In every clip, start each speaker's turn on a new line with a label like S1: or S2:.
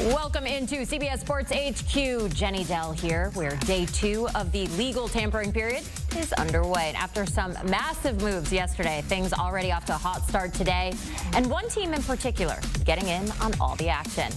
S1: Welcome into CBS Sports HQ. Jenny Dell here, where day 2 of the legal tampering period is underway. And after some massive moves yesterday, things already off to a hot start today. And one team in particular getting in on all the action.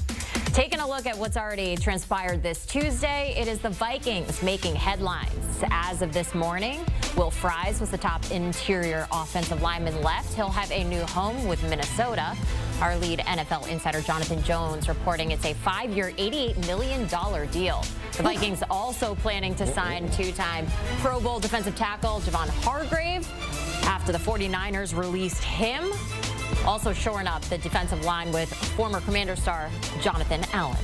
S1: Taking a look at what's already transpired this Tuesday, it is the Vikings making headlines. As of this morning, Will Fries was the top interior offensive lineman left. He'll have a new home with Minnesota. Our lead NFL insider Jonathan Jones reporting it's a 5-year, $88 million deal. The Vikings also planning to sign two-time Pro Bowl defensive tackle Javon Hargrave after the 49ers released him. Also shoring up the defensive line with former Commander star Jonathan Allen.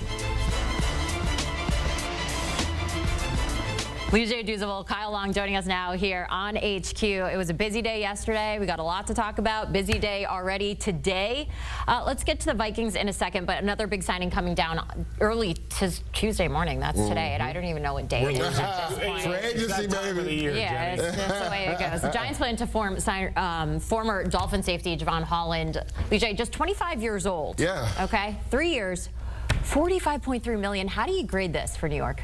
S1: Lee Duzeville, Kyle Long joining us now here on HQ. It was a busy day yesterday. We got a lot to talk about. Busy day already today. Let's get to the Vikings in a second, but another big signing coming down early Tuesday morning. That's today, and I don't even know what day it is at this point.
S2: For agency, baby.
S1: Yeah, it's the way it goes. The Giants plan to sign former Dolphin safety Javon Holland. Lee, just 25 years old.
S2: Yeah.
S1: Okay, 3 years, $45.3 million. How do you grade this for New York?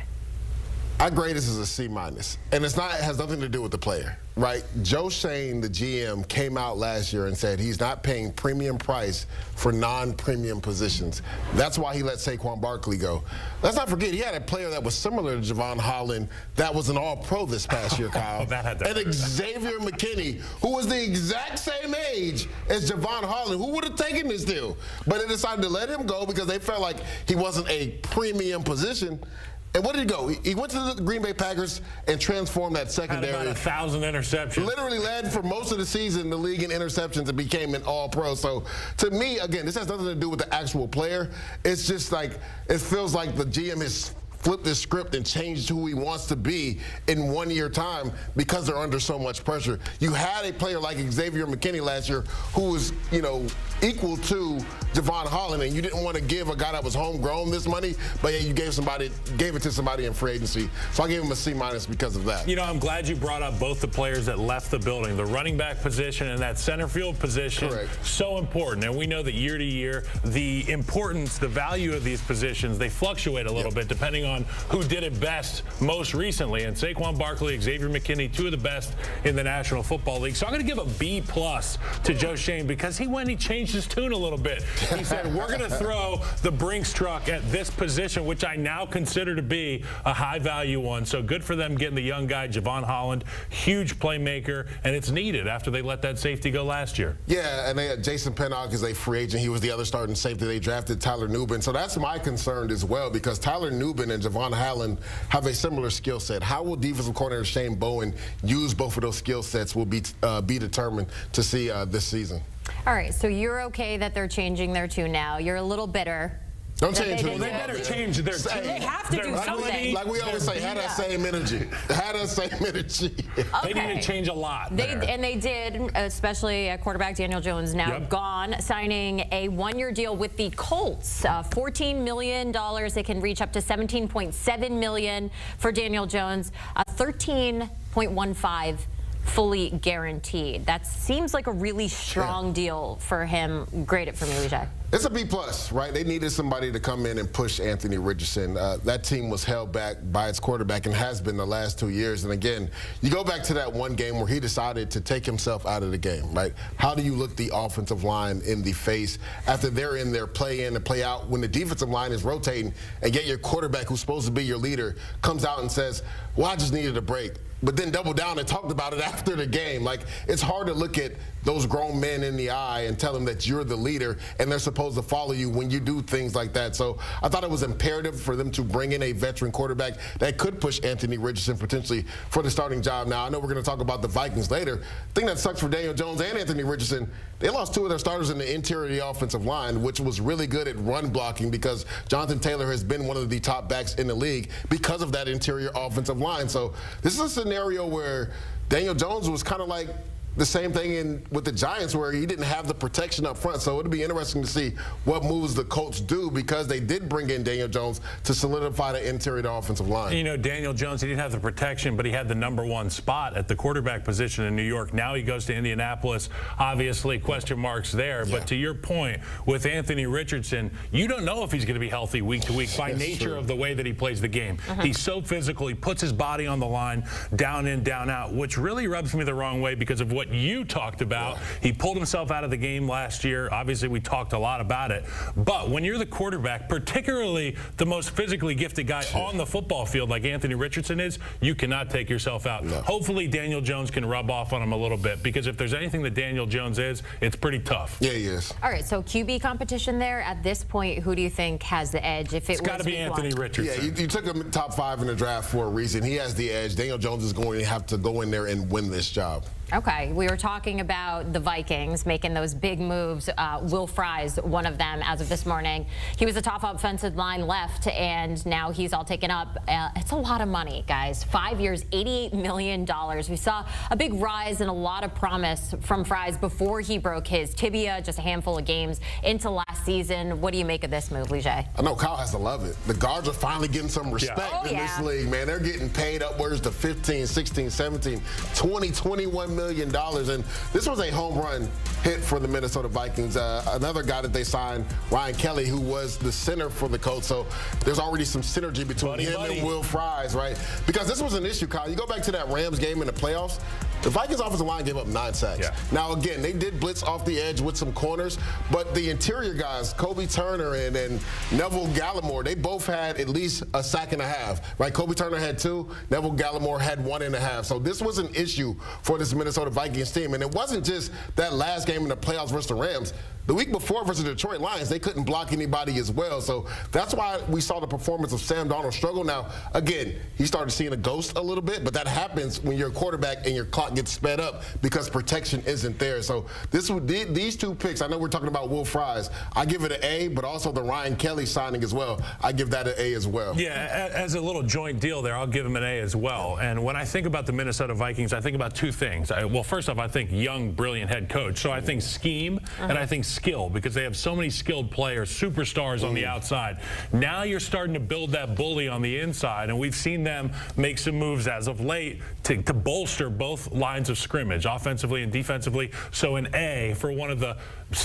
S2: I grade this as a C-, and it has nothing to do with the player, right? Joe Schoen, the GM, came out last year and said he's not paying premium price for non-premium positions. That's why he let Saquon Barkley go. Let's not forget, he had a player that was similar to Javon Holland that was an all-pro this past year, Kyle. And Xavier McKinney, who was the exact same age as Javon Holland. Who would have taken this deal? But they decided to let him go because they felt like he wasn't a premium position. And where did he go? He went to the Green Bay Packers and transformed that secondary.
S3: Had about 1,000 interceptions.
S2: Literally led for most of the season the league in interceptions and became an all-pro. So to me, again, this has nothing to do with the actual player. It's just like, it feels like the GM has flipped this script and changed who he wants to be in 1 year time because they're under so much pressure. You had a player like Xavier McKinney last year who was, equal to Javon Holland, and you didn't want to give a guy that was homegrown this money, but yeah, you gave it to somebody in free agency. So I gave him a C- because of that.
S3: I'm glad you brought up both the players that left the building. The running back position and that center field position.
S2: Correct.
S3: So important. And we know that year to year, the importance, the value of these positions, they fluctuate a little bit depending on who did it best most recently. And Saquon Barkley, Xavier McKinney, two of the best in the National Football League. So I'm going to give a B+ to Joe Schoen because he changed his tune a little bit. He said, we're going to throw the Brinks truck at this position, which I now consider to be a high-value one. So good for them getting the young guy, Javon Holland, huge playmaker, and it's needed after they let that safety go last year.
S2: Yeah, and they had Jason Pinnock as a free agent. He was the other starting safety. They drafted Tyler Nubin. So that's my concern as well because Tyler Nubin and Javon Holland have a similar skill set. How will defensive coordinator Shane Bowen use both of those skill sets will be determined to see this season.
S1: All right, so you're okay that they're changing their tune now. You're a little bitter.
S2: Don't change
S3: They better change their tune.
S1: They have to do something.
S2: Like we always say, had that same energy. Had that same energy.
S1: Okay.
S3: They need to change a lot.
S1: And they did, especially quarterback Daniel Jones, now gone, signing a 1-year deal with the Colts. $14 million. They can reach up to $17.7 million for Daniel Jones. 13.15 fully guaranteed. That seems like a really strong deal for him. Grade it for me, Lee.
S2: It's a B+, right? They needed somebody to come in and push Anthony Richardson. That team was held back by its quarterback and has been the last 2 years. And again, you go back to that one game where he decided to take himself out of the game, right? How do you look the offensive line in the face after they're in their play in and play out when the defensive line is rotating and yet your quarterback, who's supposed to be your leader, comes out and says, well, I just needed a break, but then doubled down and talked about it after the game. Like, it's hard to look at those grown men in the eye and tell them that you're the leader and they're supposed to follow you when you do things like that. So I thought it was imperative for them to bring in a veteran quarterback that could push Anthony Richardson potentially for the starting job. Now, I know we're going to talk about the Vikings later. The thing that sucks for Daniel Jones and Anthony Richardson, they lost 2 of their starters in the interior of the offensive line, which was really good at run blocking because Jonathan Taylor has been one of the top backs in the league because of that interior offensive line. So this is a scenario where Daniel Jones was kind of like the same thing with the Giants where he didn't have the protection up front. So it'll be interesting to see what moves the Colts do because they did bring in Daniel Jones to solidify the interior of the offensive line.
S3: You know, Daniel Jones, he didn't have the protection, but he had the #1 spot at the quarterback position in New York. Now he goes to Indianapolis. Obviously, question marks there. Yeah. But to your point, with Anthony Richardson, you don't know if he's going to be healthy week to week by nature of the way that he plays the game. He's so physical. He puts his body on the line, down in, down out, which really rubs me the wrong way because of what you talked about. Yeah. He pulled himself out of the game last year. Obviously, we talked a lot about it. But when you're the quarterback, particularly the most physically gifted guy on the football field like Anthony Richardson is, you cannot take yourself out. No. Hopefully, Daniel Jones can rub off on him a little bit because if there's anything that Daniel Jones is, it's pretty tough.
S2: Yeah, he is.
S1: All right, so QB competition there. At this point, who do you think has the edge? If it's got to
S3: be Anthony Richardson.
S2: Yeah, you took him top 5 in the draft for a reason. He has the edge. Daniel Jones is going to have to go in there and win this job.
S1: Okay, we were talking about the Vikings making those big moves. Will Fry's one of them as of this morning. He was a top offensive line left, and now he's all taken up. It's a lot of money, guys. 5 years, $88 million. We saw a big rise and a lot of promise from Fry's before he broke his tibia, just a handful of games into last season. What do you make of this move, Leger?
S2: I know Kyle has to love it. The guards are finally getting some respect in this league, man. They're getting paid upwards to 15, 16, 17, 20, $21 million. And this was a home run hit for the Minnesota Vikings. Another guy that they signed, Ryan Kelly, who was the center for the Colts. So there's already some synergy between him and Will Fries, right? Because this was an issue, Kyle. You go back to that Rams game in the playoffs. The Vikings offensive line gave up 9 sacks. Yeah. Now, again, they did blitz off the edge with some corners, but the interior guys, Kobe Turner and Neville Gallimore, they both had at least a sack and a half, right? Kobe Turner had 2, Neville Gallimore had 1.5. So this was an issue for this Minnesota Vikings team, and it wasn't just that last game in the playoffs versus the Rams. The week before versus the Detroit Lions, they couldn't block anybody as well. So that's why we saw the performance of Sam Darnold struggle. Now, again, he started seeing a ghost a little bit, but that happens when you're a quarterback and your clock gets sped up because protection isn't there. So these 2 picks, I know we're talking about Will Fries. I give it an A, but also the Ryan Kelly signing as well. I give that an A as well.
S3: Yeah, as a little joint deal there, I'll give him an A as well. And when I think about the Minnesota Vikings, I think about 2 things. Well, first off, I think young, brilliant head coach. So I think scheme and I think skill because they have so many skilled players, superstars on the outside. Now you're starting to build that bully on the inside, and we've seen them make some moves as of late to bolster both lines of scrimmage, offensively and defensively. So an A for one of the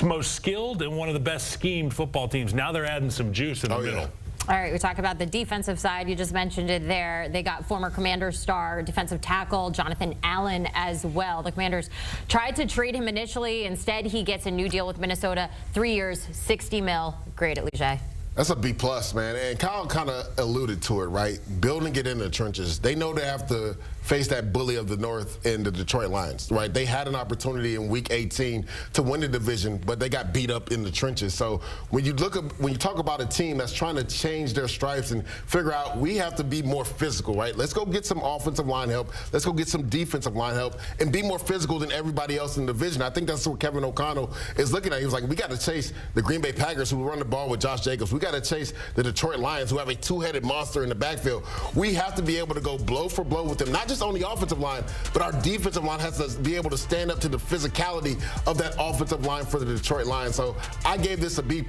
S3: most skilled and one of the best schemed football teams. Now they're adding some juice in the middle.
S1: All right, we talk about the defensive side. You just mentioned it there. They got former Commanders star defensive tackle Jonathan Allen as well. The Commanders tried to trade him initially. Instead, he gets a new deal with Minnesota, 3 years, $60 million. Great at Leger.
S2: That's a B+, man. And Kyle kind of alluded to it, right? Building it in the trenches. They know they have to face that bully of the North in the Detroit Lions, right? They had an opportunity in Week 18 to win the division, but they got beat up in the trenches. So when you talk about a team that's trying to change their stripes and figure out we have to be more physical, right? Let's go get some offensive line help. Let's go get some defensive line help and be more physical than everybody else in the division. I think that's what Kevin O'Connell is looking at. He was like, we got to chase the Green Bay Packers who run the ball with Josh Jacobs. We got to chase the Detroit Lions who have a 2-headed monster in the backfield. We have to be able to go blow for blow with them, not just on the offensive line, but our defensive line has to be able to stand up to the physicality of that offensive line for the Detroit Lions. So I gave this a B+.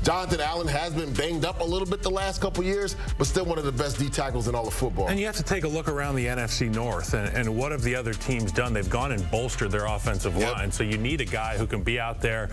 S2: Jonathan Allen has been banged up a little bit the last couple years, but still one of the best D tackles in all of football.
S3: And you have to take a look around the NFC North and what have the other teams done? They've gone and bolstered their offensive line. So you need a guy who can be out there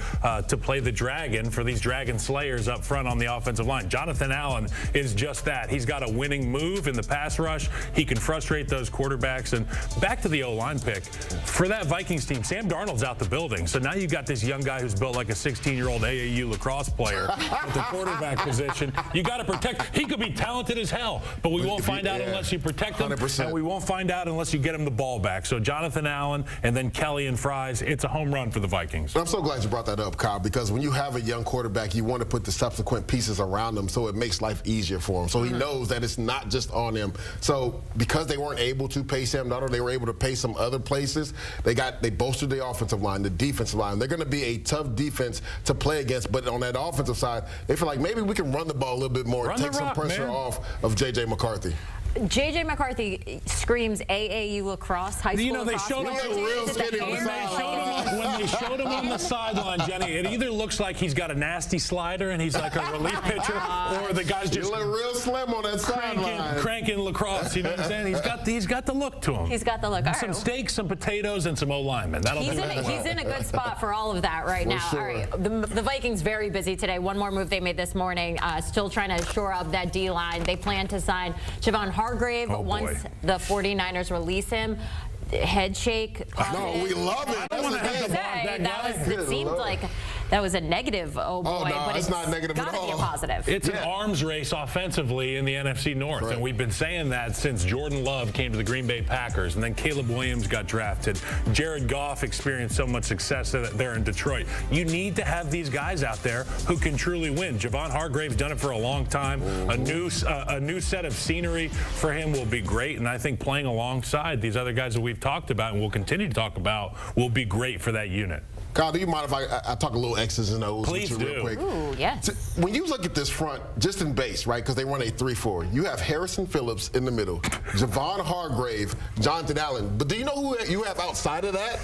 S3: to play the dragon for these dragon slayers up front on the offensive line. Jonathan Allen is just that. He's got a winning move in the pass rush. He can frustrate those quarterbacks. And back to the O-line pick. For that Vikings team, Sam Darnold's out the building. So now you've got this young guy who's built like a 16-year-old AAU lacrosse player at the quarterback position. You got to protect. He could be talented as hell, but we won't find out unless you protect him. 100%. And we won't find out unless you get him the ball back. So Jonathan Allen and then Kelly and Fries, it's a home run for the Vikings.
S2: I'm so glad you brought that up, Kyle, because when you have a young quarterback, you want to put the subsequent pieces around him so it makes life easier for him. So he knows that it's not just on him. So because they weren't able to pay Sam Darnold, they were able to pay some other places. They bolstered the offensive line, the defensive line. They're going to be a tough defense to play against, but on that offensive side, they feel like maybe we can run the ball a little bit more and take some pressure off of J.J. McCarthy.
S1: J.J. McCarthy screams AAU lacrosse, high school
S3: they
S1: lacrosse.
S3: showed him
S2: real skinny on the sideline.
S3: when they showed him on the sideline, Jenny, it either looks like he's got a nasty slider and he's like a relief pitcher, or the guy's just
S2: look real slim on that sideline.
S3: cranking lacrosse. You know what I'm saying? He's got the look to him.
S1: He's got the look. All
S3: Some
S1: right.
S3: steaks, some potatoes, and some O-linemen. That'll do it.
S1: He's in a good spot for all of that right now.
S2: sure.
S1: All right, the Vikings very busy today. One more move they made this morning, still trying to shore up that D-line. They plan to sign Javon Hargrave once the 49ers release him. Head shake.
S2: No, we love it. That's the thing.
S1: It seemed like that was a negative,
S2: no,
S1: but
S2: it's not negative at
S1: gotta be a
S2: all.
S1: positive.
S3: It's an arms race offensively in the NFC North, and we've been saying that since Jordan Love came to the Green Bay Packers, and then Caleb Williams got drafted. Jared Goff experienced so much success there in Detroit. You need to have these guys out there who can truly win. Javon Hargrave's done it for a long time. A new set of scenery for him will be great, and I think playing alongside these other guys that we've talked about and will continue to talk about will be great for that unit.
S2: Kyle, do you mind if I talk a little X's and O's
S3: Please
S2: with you real quick?
S1: Ooh, yes.
S2: When you look at this front, just in base, right, because they run a 3-4, you have Harrison Phillips in the middle, Javon Hargrave, Jonathan Allen. But do you know who you have outside of that?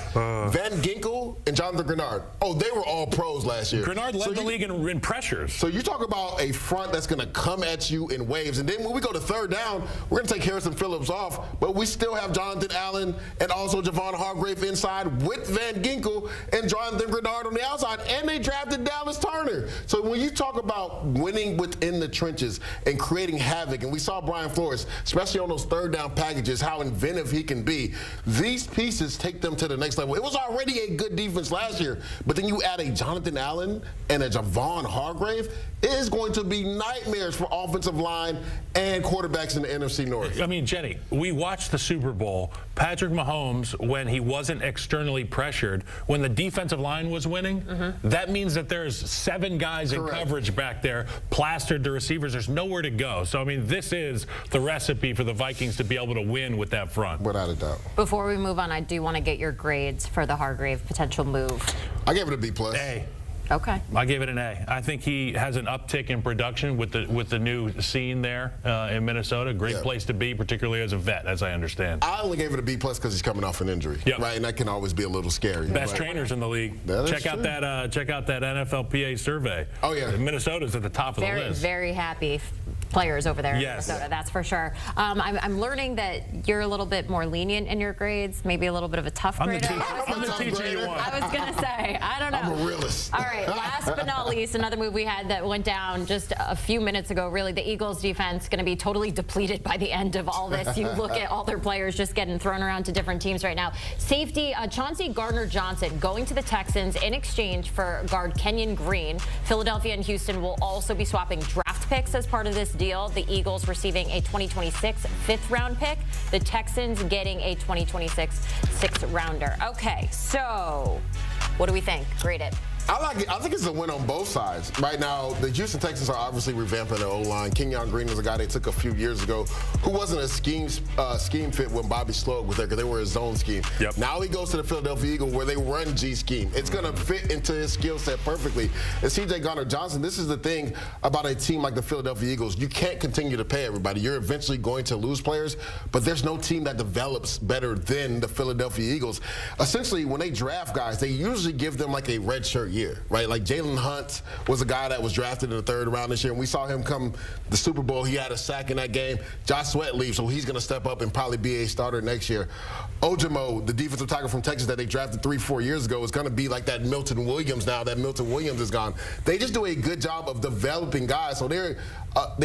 S2: Van Ginkel and Jonathan Grenard. Oh, they were all pros last year.
S3: Grenard led the league in pressures.
S2: So you talk about a front that's going to come at you in waves. And then when we go to third down, we're going to take Harrison Phillips off, but we still have Jonathan Allen and also Javon Hargrave inside with Van Ginkel and Jonathan Grenard on the outside, and they drafted Dallas Turner. So when you talk about winning within the trenches and creating havoc, and we saw Brian Flores, especially on those third down packages, how inventive he can be, these pieces take them to the next level. It was already a good defense last year, but then you add a Jonathan Allen and a Javon Hargrave, it is going to be nightmares for offensive line and quarterbacks in the NFC North.
S3: I mean, Jenny, we watched the Super Bowl. Patrick Mahomes, when he wasn't externally pressured, when the defensive line was winning, that means that there's 7 guys in coverage back there, plastered to receivers. There's nowhere to go. So, I mean, this is the recipe for the Vikings to be able to win with that front.
S2: Without a doubt.
S1: Before we move on, I do want to get your grades for the Hargrave potential move.
S2: I gave it a B+.
S3: A.
S1: Okay.
S3: I gave it an A. I think he has an uptick in production with the new scene there in Minnesota. Great place to be, particularly as a vet, as I understand.
S2: I only gave it a B+ because he's coming off an injury, right? And that can always be a little scary.
S3: Best trainers in the league. Check out that NFLPA survey.
S2: Oh yeah,
S3: Minnesota's at the top of the list.
S1: Very happy players over there in Minnesota, that's for sure. I'm learning that you're a little bit more lenient in your grades, maybe a little bit of a tough grader.
S3: I'm the teacher you want.
S1: I was going to say, I don't know.
S2: I'm a realist.
S1: All right, last but not least, another move we had that went down just a few minutes ago, really, the Eagles defense going to be totally depleted by the end of all this. You look at all their players just getting thrown around to different teams right now. Safety, Chauncey Gardner-Johnson going to the Texans in exchange for guard Kenyon Green. Philadelphia and Houston will also be swapping draft picks as part of this deal. The Eagles receiving a 2026 5th-round pick. The Texans getting a 2026 6th-rounder. Okay, so what do we think? Grade it.
S2: I like it. I think it's a win on both sides. Right now, the Houston Texans are obviously revamping their O-line. Kenyon Green was a guy they took a few years ago who wasn't a scheme fit when Bobby Sloag was there because they were a zone scheme. Now he goes to the Philadelphia Eagles where they run G scheme. It's going to fit into his skill set perfectly. And C.J. Gardner-Johnson, this is the thing about a team like the Philadelphia Eagles. You can't continue to pay everybody. You're eventually going to lose players, but there's no team that develops better than the Philadelphia Eagles. Essentially, when they draft guys, they usually give them like a redshirt year, right? Like Jalen Hunt was a guy that was drafted in the 3rd round this year, and we saw him come the Super Bowl. He had a sack in that game. Josh Sweat leaves, so he's going to step up and probably be a starter next year. Ojimo, the defensive tackle from Texas that they drafted 3-4 years ago, is going to be like that Milton Williams now that Milton Williams is gone. They just do a good job of developing guys, so they're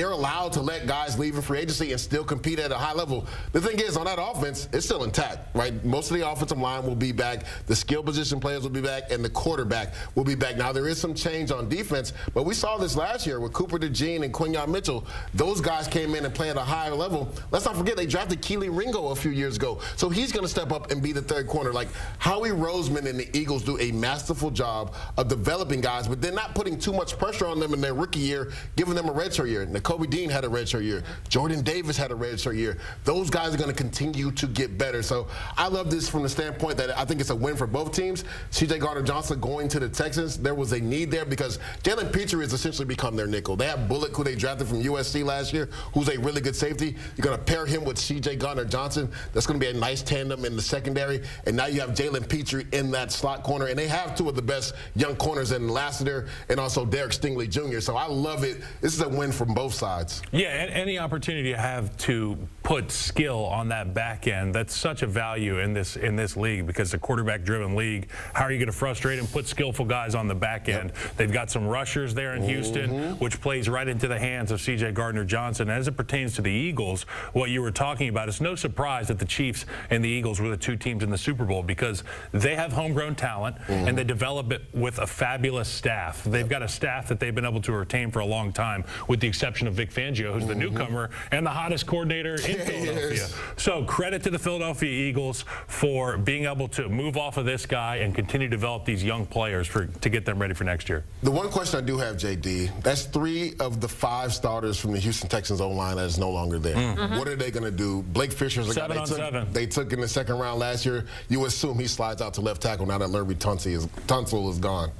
S2: allowed to let guys leave in free agency and still compete at a high level. The thing is, on that offense, it's still intact, right? Most of the offensive line will be back, the skill position players will be back, and the quarterback will be back. Now, there is some change on defense, but we saw this last year with Cooper DeJean and Quinyon Mitchell. Those guys came in and played at a higher level. Let's not forget, they drafted Keely Ringo a few years ago, so he's going to step up and be the 3rd corner. Like, Howie Roseman and the Eagles do a masterful job of developing guys, but they're not putting too much pressure on them in their rookie year, giving them a redshirt year. Nakobe Dean had a redshirt year. Jordan Davis had a redshirt year. Those guys are going to continue to get better. So I love this from the standpoint that I think it's a win for both teams. C.J. Gardner-Johnson going to the Texans. Texans, there was a need there because Jalen Petrie has essentially become their nickel. They have Bullock, who they drafted from USC last year, who's a really good safety. You're going to pair him with C.J. Gardner-Johnson. That's going to be a nice tandem in the secondary. And now you have Jalen Petrie in that slot corner. And they have two of the best young corners in Lassiter and also Derek Stingley Jr. So I love it. This is a win from both sides.
S3: Yeah, and any opportunity you have to put skill on that back end, that's such a value in this league because it's a quarterback-driven league. How are you going to frustrate and put skillful guys on the back end? Yep. They've got some rushers there in Houston, which plays right into the hands of C.J. Gardner-Johnson. As it pertains to the Eagles, what you were talking about, it's no surprise that the Chiefs and the Eagles were the two teams in the Super Bowl because they have homegrown talent and they develop it with a fabulous staff. They've got a staff that they've been able to retain for a long time, with the exception of Vic Fangio, who's the newcomer and the hottest coordinator in Philadelphia. So credit to the Philadelphia Eagles for being able to move off of this guy and continue to develop these young players to get them ready for next year.
S2: The one question I do have, JD, that's 3 of the 5 starters from the Houston Texans O-line that is no longer there. What are they going to do? Blake Fisher's a guy they took in the second round last year. You assume he slides out to left tackle now that Larry Tunsil is gone.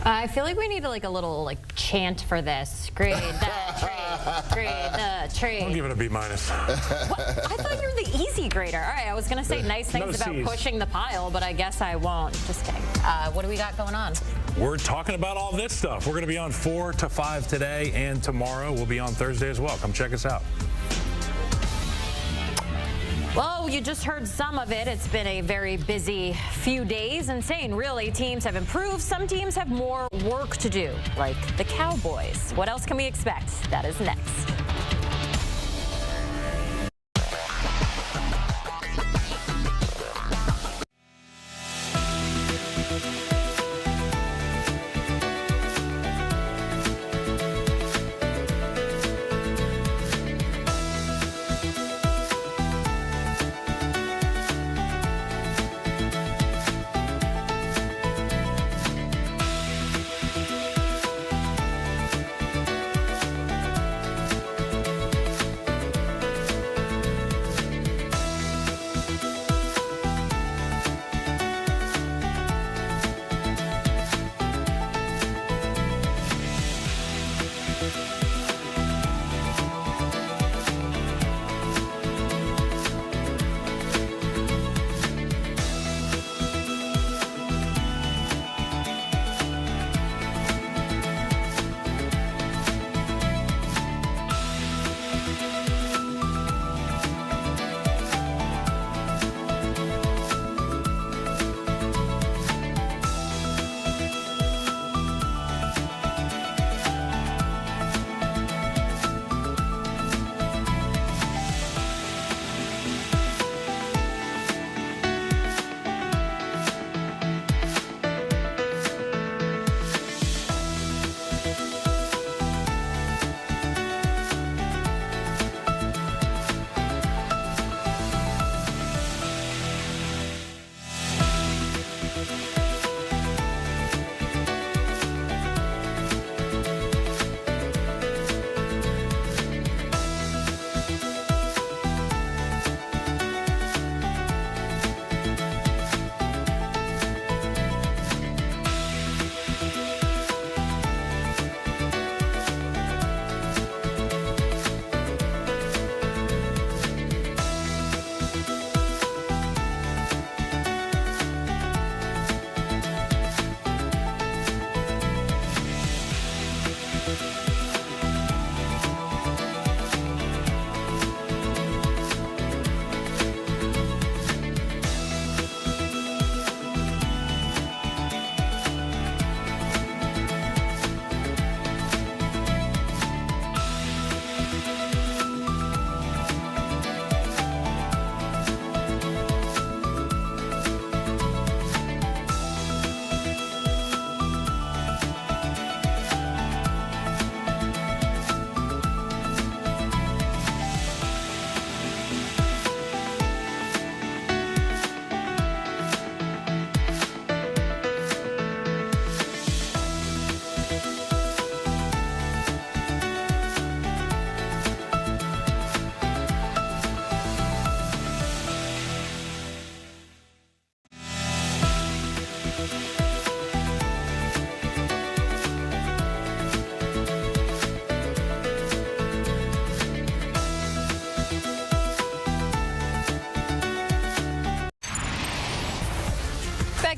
S1: I feel like we need a little chant for this. Grade the trade. Grade the trade.
S3: I'll give it a B-.
S1: What? I thought you were the easy grader. All right, I was going to say nice things about pushing the pile, but I guess I won't. Just kidding. What do we got going on?
S3: We're talking about all this stuff. We're going to be on 4 to 5 today, and tomorrow we'll be on Thursday as well. Come check us out.
S1: Well, you just heard some of it. It's been a very busy few days. Insane, really. Teams have improved. Some teams have more work to do, like the Cowboys. What else can we expect? That is next.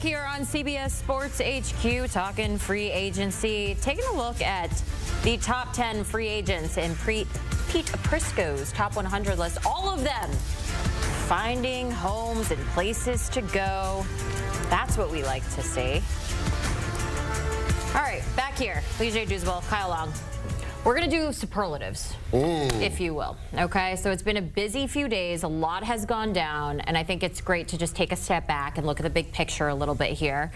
S1: here on CBS Sports HQ, talking free agency, taking a look at the top 10 free agents in Pete Prisco's top 100 list. All of them finding homes and places to go. That's what we like to see. All right, back here, Lee-J Douzable, Kyle Long. We're going to do superlatives, if you will. Okay, so it's been a busy few days. A lot has gone down, and I think it's great to just take a step back and look at the big picture a little bit here.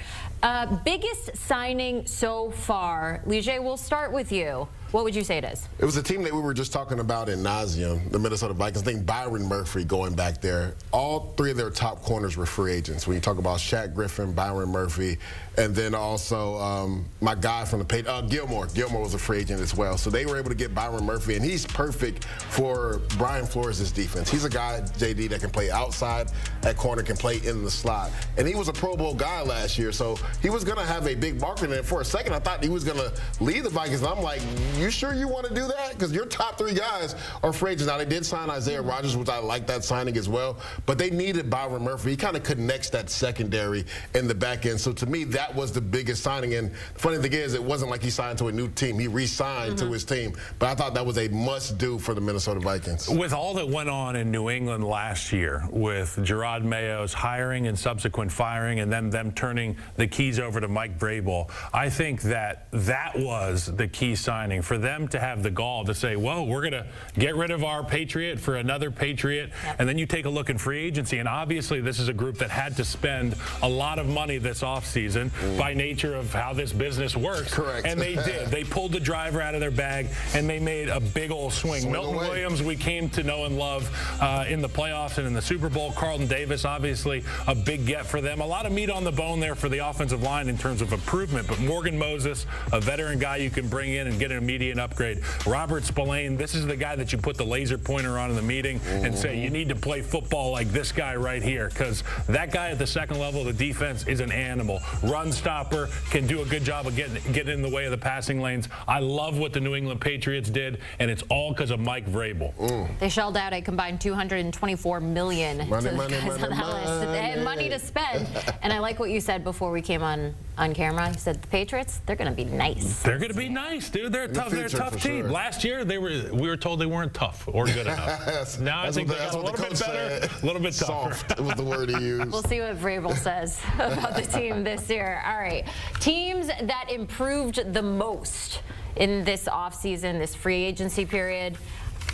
S1: Biggest signing so far. Lee-J, we'll start with you. What would you say it is?
S2: It was a team that we were just talking about in nauseam, the Minnesota Vikings. I think Byron Murphy going back there. All three of their top corners were free agents. When you talk about Shaq Griffin, Byron Murphy, and then also my guy from the Patriots, Gilmore. Gilmore was a free agent as well. So they were able to get Byron Murphy, and he's perfect for Brian Flores' defense. He's a guy, JD, that can play outside at corner, can play in the slot. And he was a Pro Bowl guy last year, so he was going to have a big market. And for a second, I thought he was going to lead the Vikings. And I'm like, you sure you want to do that? Because your top three guys are free agents. Now, they did sign Isaiah Rodgers, which I like that signing as well, but they needed Byron Murphy. He kind of connects that secondary in the back end. So to me, that was the biggest signing. And the funny thing is, it wasn't like he signed to a new team. He re-signed to his team. But I thought that was a must-do for the Minnesota Vikings.
S3: With all that went on in New England last year, with Gerard Mayo's hiring and subsequent firing, and then them turning the keys over to Mike Vrabel, I think that was the key signing for them to have the gall to say, well, we're going to get rid of our Patriot for another Patriot. And then you take a look in free agency, and obviously this is a group that had to spend a lot of money this offseason by nature of how this business works.
S2: Correct.
S3: And they did. They pulled the driver out of their bag, and they made a big old swing. Milton Williams, we came to know and love in the playoffs and in the Super Bowl. Carlton Davis, obviously a big get for them. A lot of meat on the bone there for the offensive line in terms of improvement. But Morgan Moses, a veteran guy you can bring in and get an immediate upgrade. Robert Spillane, this is the guy that you put the laser pointer on in the meeting and say, you need to play football like this guy right here, because that guy at the second level of the defense is an animal. Run stopper, can do a good job of getting in the way of the passing lanes. I love what the New England Patriots did, and it's all because of Mike Vrabel.
S1: They shelled out a combined $224 million to the guys on that list. They had money to spend. And I like what you said before we came on camera. You said the Patriots, they're going to be nice.
S3: They're going to be nice, dude. They're tough. They're a tough team. Sure. Last year, we were told they weren't tough or good enough. Now I think they got a little bit better, a little bit tougher.
S2: Soft was the word he used.
S1: We'll see what Vrabel says about the team this year. All right. Teams that improved the most in this offseason, this free agency period.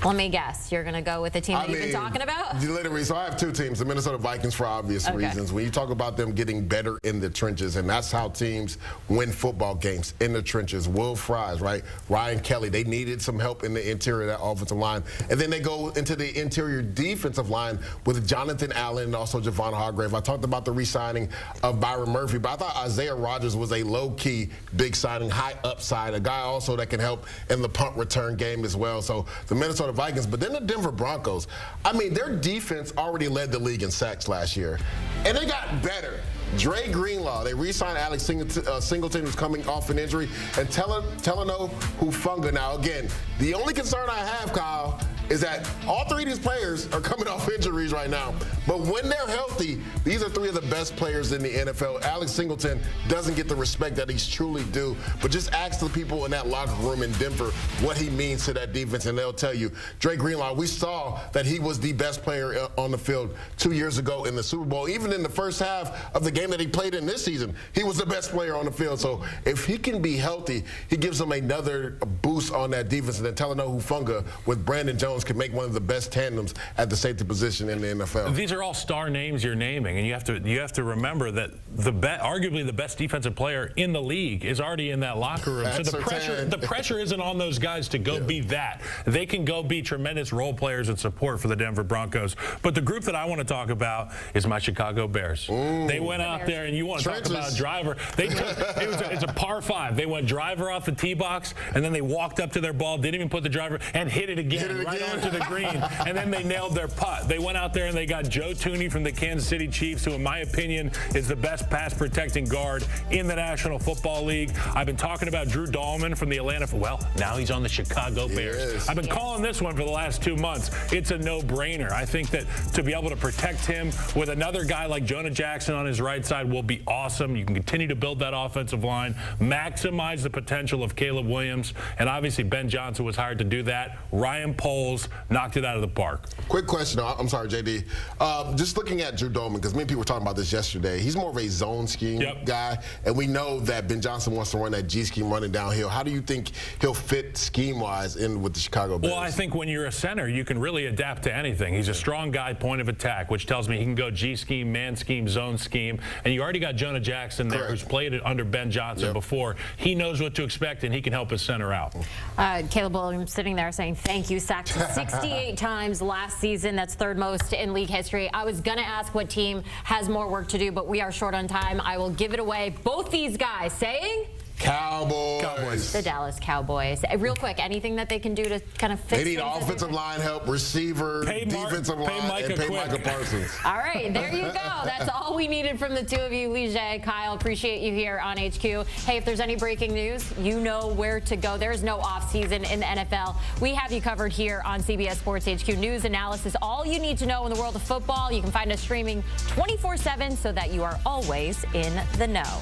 S1: Let me guess. You're going to go with the team that you've been talking about?
S2: Literally, so I have two teams, the Minnesota Vikings for obvious reasons. When you talk about them getting better in the trenches, and that's how teams win football games, in the trenches. Will Fries, right? Ryan Kelly, they needed some help in the interior of that offensive line. And then they go into the interior defensive line with Jonathan Allen and also Javon Hargrave. I talked about the re-signing of Byron Murphy, but I thought Isaiah Rodgers was a low-key big signing, high upside, a guy also that can help in the punt return game as well. So the Minnesota Vikings, but then the Denver Broncos. I mean, their defense already led the league in sacks last year, and they got better. Dre Greenlaw, they re-signed Alex Singleton, who's coming off an injury, and Talanoa Hufanga. Now, again, the only concern I have, Kyle, is that all three of these players are coming off injuries right now. But when they're healthy, these are three of the best players in the NFL. Alex Singleton doesn't get the respect that he's truly due. But just ask the people in that locker room in Denver what he means to that defense, and they'll tell you. Dre Greenlaw, we saw that he was the best player on the field 2 years ago in the Super Bowl. Even in the first half of the game that he played in this season, he was the best player on the field. So if he can be healthy, he gives them another boost on that defense. And then Talanoa Hufanga with Brandon Jones can make one of the best tandems at the safety position in the NFL.
S3: These are all star names you're naming, and you have to remember that arguably the best defensive player in the league is already in that locker room. So the pressure isn't on those guys to go be that. They can go be tremendous role players and support for the Denver Broncos. But the group that I want to talk about is my Chicago Bears. They went out there, and you want to talk about a driver. They took it's a par 5. They went driver off the tee box, and then they walked up to their ball, didn't even put the driver, and hit it again right onto the green, and then they nailed their putt. They went out there and they got Joe Tooney from the Kansas City Chiefs, who in my opinion is the best pass protecting guard in the National Football League. I've been talking about Drew Dahlman from the Atlanta, well, now he's on the Chicago Bears. I've been calling this one for the last 2 months. It's a no-brainer. I think that to be able to protect him with another guy like Jonah Jackson on his right side will be awesome. You can continue to build that offensive line, maximize the potential of Caleb Williams, and obviously Ben Johnson was hired to do that. Ryan Poles knocked it out of the park.
S2: Quick question. I'm sorry, JD. Just looking at Drew Dahlman, because many people were talking about this yesterday. He's more of a zone scheme guy, and we know that Ben Johnson wants to run that G scheme running downhill. How do you think he'll fit scheme-wise in with the Chicago Bears?
S3: Well, I think when you're a center, you can really adapt to anything. He's a strong guy, point of attack, which tells me he can go G scheme, man scheme, zone scheme, and you already got Jonah Jackson there, who's played it under Ben Johnson before. He knows what to expect, and he can help his center out.
S1: Caleb Williams sitting there saying thank you, sacked 68 times last season. That's third most in league history. I was going to ask what team has more work to do, but we are short on time. I will give it away. Both these guys saying...
S2: Cowboys.
S1: The Dallas Cowboys. Real quick, anything that they can do to kind of fix
S2: They need offensive line help, receiver, defensive line, and pay Micah Parsons.
S1: All right, there you go. That's all we needed from the two of you, Lige, Kyle. Appreciate you here on HQ. Hey, if there's any breaking news, you know where to go. There's no offseason in the NFL. We have you covered here on CBS Sports HQ. News, analysis, all you need to know in the world of football. You can find us streaming 24/7 so that you are always in the know.